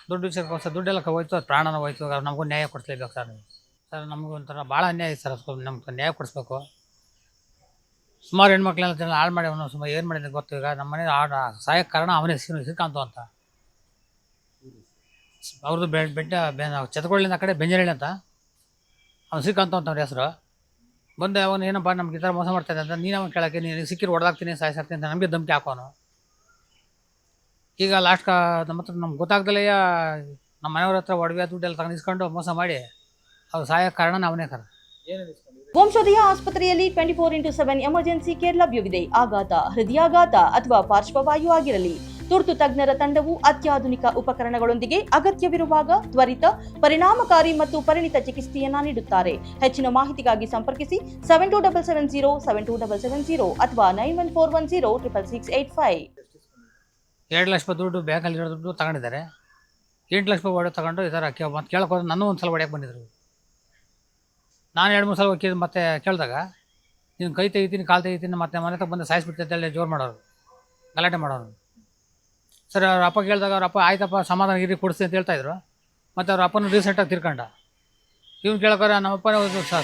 ದುಡ್ಡು ವಿಷಯಕ್ಕೋಸ್ಕರ ದುಡ್ಡೆಲ್ಲ ಹೋಯ್ತು, ಅದು ಪ್ರಾಣನ ಹೋಯ್ತು. ನಮಗೂ ನ್ಯಾಯ ಕೊಡಿಸ್ಲೇಬೇಕು ಸರ್ ನೀವು. ಸರ್ ನಮಗೂ ಒಂಥರ ಭಾಳ ಅನ್ಯಾಯ ಸರ್, ಅದು ನಮ್ಗೆ ನ್ಯಾಯ ಕೊಡಿಸ್ಬೇಕು. ಸುಮಾರು ಹೆಣ್ಮಕ್ಳೆಲ್ಲ ಜನ ಹಾಳು ಮಾಡಿ ಅವನು ಸುಮಾರು ಏನು ಮಾಡಿದ್ರೆ ಗೊತ್ತು. ಈಗ ನಮ್ಮ ಮನೆ ಸಾಯಕ್ಕೆ ಕಾರಣ ಅವನೇ ಶ್ರೀಕಾಂತ ಅಂತ. ಅವ್ರದ್ದು ಬೆಟ್ಟ ಚತಕೊಳ್ಳಿಂದ ಆ ಕಡೆ ಬೆಂಜನಹಳ್ಳಿ ಅಂತ, ಅವ್ನು ಶ್ರೀಕಾಂತ ಅಂತ ಅವ್ರ ಹೆಸರು. ಬಂದೆ ಅವನು ಏನಪ್ಪ ನಮ್ಗೆ ಈ ಥರ ಮೋಸ ಮಾಡ್ತಾಯಿದ್ದೆ ಅಂತ, ನೀನು ಅವನು ಕೇಳೋಕ್ಕೆ ನೀನು ಸಿಕ್ಕಿರು ಹೊಡೆದಾಕ್ತೀನಿ ಸಾಯಿಸಾಕ್ತೀನಿ ಅಂತ ನಮಗೆ ಧಮಕಿ ಹಾಕೋನು. ಈಗ ಲಾಸ್ಟ್ ನಮ್ಮ ಹತ್ರ ನಮ್ಗೆ ಗೊತ್ತಾಗ್ದಲೇ ನಮ್ಮ ಮನೆಯವ್ರ ಹತ್ರ ಒಡವೆ ದುಡ್ಡೆಲ್ಲ ತಗೊಂಡಿಸ್ಕೊಂಡು ಮೋಸ ಮಾಡಿ ಅವ್ರು ಸಾಯಕ್ಕೆ ಕಾರಣ ಅವನೇ ಕರ. ವಂಶೋದಯ ಆಸ್ಪತ್ರೆಯಲ್ಲಿ 24x7 ಎಮರ್ಜೆನ್ಸಿ ಕೇರ್ ಲಭ್ಯವಿದೆ. ಆಘಾತ, ಹೃದಯಾಘಾತ ಅಥವಾ ಪಾರ್ಶ್ವವಾಯು ಆಗಿರಲಿ, ತುರ್ತು ತಜ್ಞರ ತಂಡವು ಅತ್ಯಾಧುನಿಕ ಉಪಕರಣಗಳೊಂದಿಗೆ ಅಗತ್ಯವಿರುವಾಗ ತ್ವರಿತ, ಪರಿಣಾಮಕಾರಿ ಮತ್ತು ಪರಿಣಿತ ಚಿಕಿತ್ಸೆಯನ್ನ ನೀಡುತ್ತಾರೆ. ಹೆಚ್ಚಿನ ಮಾಹಿತಿಗಾಗಿ ಸಂಪರ್ಕಿಸಿ 7270 72770 ಅಥವಾ 9141066685. 2 ಲಕ್ಷ ರೂಪಾಯಿ ದುಡ್ಡು ಬ್ಯಾಂಕಲ್ಲಿರೋ ದುಡ್ಡು ತಗೊಂಡಿದ್ದಾರೆ. 8 ಲಕ್ಷ ರೂಪಾಯಿ ಒಡೆ ತಗೊಂಡು ಈ ಥರ ಮತ್ತೆ ಕೇಳಕ್ಕೆ ಹೋದ್ರೆ ನನ್ನೂ ಒಂದು ಸಲ ಹೊಡೆಯಕ್ಕೆ ಬಂದಿದ್ರು. ನಾನು 2-3 ಸಲ ಹೋಗಿ ಮತ್ತೆ ಕೇಳಿದಾಗ ನೀನು ಕೈ ತೆಗಿತೀನಿ ಕಾಲು ತೆಗಿತೀನಿ ಮತ್ತೆ ಮನೆ ತಗ ಬಂದು ಸಾಯಿಸ್ಬಿಡ್ತೀನಿ ಅಂತೇಳಿ ಜೋರು ಮಾಡೋರು, ಗಲಾಟೆ ಮಾಡೋರು. ಸರಿ ಅವ್ರ ಅಪ್ಪ ಕೇಳಿದಾಗ ಅವ್ರ ಅಪ್ಪ ಆಯ್ತಪ್ಪ ಸಮಾಧಾನ ಗಿರಿ ಕೊಡಿಸ್ತೀನಿ ಅಂತ ಹೇಳ್ತಾಯಿದ್ರು. ಮತ್ತು ಅವ್ರ ಅಪ್ಪನೂ ರೀಸೆಂಟಾಗಿ ತಿರ್ಕೊಂಡ. ಇವ್ನು ಕೇಳೋಕ್ಕಾರ ನಮ್ಮಪ್ಪನೇ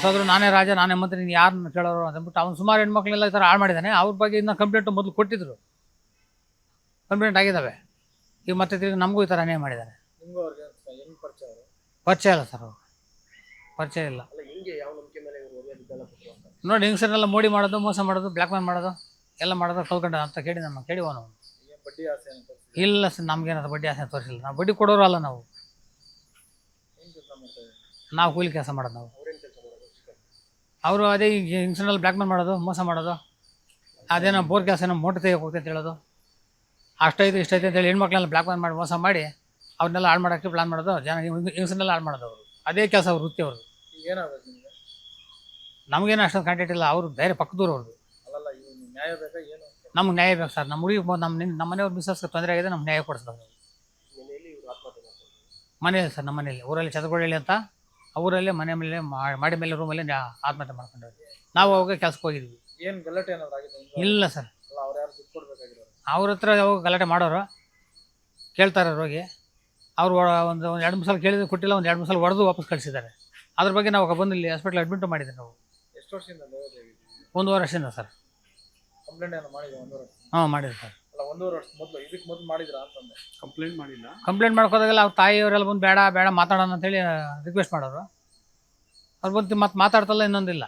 ಸೋದರು ನಾನೇ ರಾಜ ನಾನೇ ಮಂತ್ರಿ, ನೀನು ಯಾರನ್ನ ಕೇಳೋರು ಅಂತಂದ್ಬಿಟ್ಟು ಅವ್ನು ಸುಮಾರು ಹೆಣ್ಮಕ್ಳೆಲ್ಲ ಈ ಥರ ಹಾಳು ಮಾಡಿದ್ದಾನೆ. ಅವ್ರ ಬಗ್ಗೆ ಇನ್ನೂ ಕಂಪ್ಲೇಂಟು ಮೊದಲು ಕೊಟ್ಟಿದ್ರು, ಕಂಪ್ಲೇಂಟ್ ಆಗಿದ್ದಾವೆ. ಈಗ ಮತ್ತೆ ತಿರುಗಿ ನಮಗೂ ಈ ಥರ ಅನ್ಯಾಯ ಮಾಡಿದ್ದಾನೆ. ಪರಿಚಯ ಇಲ್ಲ ಸರ್, ಅವರು ಪರಿಚಯ ಇಲ್ಲ. ನೋಡಿ ಹೆಂಗಸರನ್ನೆಲ್ಲ ಮೋಡಿ ಮಾಡೋದು, ಮೋಸ ಮಾಡೋದು, ಬ್ಲ್ಯಾಕ್ ಮೇಲ್ ಮಾಡೋದು ಎಲ್ಲ ಮಾಡೋದು ಕಲ್ಕೊಂಡ ಅಂತ ಕೇಳಿ ನಮ್ಮ ಕೇಳಿವನು. ಇಲ್ಲ ಸರ್, ನಮ್ಗೇನಾದ್ರು ಬಡ್ಡಿ ಆಸೆ ತೋರಿಸಿಲ್ಲ. ನಾವು ಬಡ್ಡಿ ಕೊಡೋರು ಅಲ್ಲ, ನಾವು ಕೂಲಿ ಕೆಲಸ ಮಾಡೋದು. ಅವರು ಅದೇ ಈಗ ಹೆಂಗಸರಲ್ಲಿ ಬ್ಲ್ಯಾಕ್ ಮೇಲ್ ಮಾಡೋದು, ಮೋಸ ಮಾಡೋದು, ಅದೇನೋ ಬೋರ್ ಕೆಲಸ ಏನೋ ಮೋಟರ್ ತೆಗೆಯೋಕೆ ಹೋಗ್ತೈತೆ ಹೇಳೋದು, ಅಷ್ಟೈತೆ ಇಷ್ಟೈತೆ ಅಂತೇಳಿ ಹೆಣ್ಮಕ್ಳೆಲ್ಲ ಬ್ಲ್ಯಾಕ್ ಮೇಲ್ ಮಾಡಿ ಮೋಸ ಮಾಡಿ ಅವ್ರನ್ನೆಲ್ಲ ಹಾಳು ಮಾಡೋಕ್ಕೆ ಪ್ಲಾನ್ ಮಾಡೋದು, ಜನ ಹೆಂಗಸನ್ನೆಲ್ಲ ಹಾಳು ಮಾಡೋದು. ಅವರು ಅದೇ ಕೆಲಸ ಅವ್ರ ವೃತ್ತಿ ಅವ್ರದ್ದು. ನಮಗೇನು ಅಷ್ಟೊಂದು ಕಾಂಟ್ಯಾಕ್ಟ್ ಇಲ್ಲ, ಅವರು ಬೇರೆ ಪಕ್ಕದೂರು ಅವ್ರದ್ದು. ನಮ್ಗೆ ನ್ಯಾಯ ಬೇಕು ಸರ್. ನಮ್ಮ ಹುಡುಗಿ ನಮ್ಮ ಮನೆಯವ್ರ ಮಿಸ್ಸಸ್ಗೆ ತೊಂದರೆ ಆಗಿದೆ, ನಮ್ಗೆ ನ್ಯಾಯ ಕೊಡಿಸ್ಬೇಕು. ಮನೆಯಲ್ಲಿ ಸರ್, ನಮ್ಮ ಮನೆಯಲ್ಲಿ ಊರಲ್ಲಿ ಚತಕೊಳ್ಳಿ ಅಂತ ಅವರಲ್ಲೇ ಮನೆ ಮೇಲೆ ಮಾಡಿ ಮೇಲೆ ರೂಮಲ್ಲಿ ಆತ್ಮಹತ್ಯೆ ಮಾಡ್ಕೊಂಡ್ರು. ನಾವು ಅವಾಗ ಕೆಲ್ಸಕ್ಕೆ ಹೋಗಿದ್ವಿ. ಇಲ್ಲ ಸರ್, ಅವ್ರ ಹತ್ರ ಯಾವಾಗ ಗಲಾಟೆ ಮಾಡೋರು ಕೇಳ್ತಾರೆ ರೋಗಿ. ಅವ್ರು ಒಂದು 2-3 ಸಲ ಕೇಳಿದ್ರೆ ಕೊಟ್ಟಿಲ್ಲ, ಒಂದು 2-3 ಸಲ ಹೊಡೆದು ವಾಪಸ್ ಕಳಿಸಿದ್ದಾರೆ. ಅದ್ರ ಬಗ್ಗೆ ನಾವು ಬಂದು ಇಲ್ಲಿ ಹಾಸ್ಪಿಟ್ಲ್ ಅಡ್ಮಿಟ್ ಮಾಡಿದ್ದೀವಿ. ನಾವು 1.5 ವರ್ಷದಿಂದ ಸರ್ ಹಾಂ ಮಾಡಿದ್ರು ಸರ್. ಕಂಪ್ಲೇಂಟ್ ಮಾಡ್ಕೋದಾಗೆಲ್ಲ ಅವ್ರ ತಾಯಿಯವರೆಲ್ಲ ಬಂದು ಬೇಡ ಬೇಡ ಮಾತಾಡೋಣ ಅಂತೇಳಿ ರಿಕ್ವೆಸ್ಟ್ ಮಾಡೋರು. ಅವ್ರು ಬಂದು ಮತ್ತೆ ಮಾತಾಡ್ತಲ್ಲ ಇನ್ನೊಂದಿಲ್ಲ.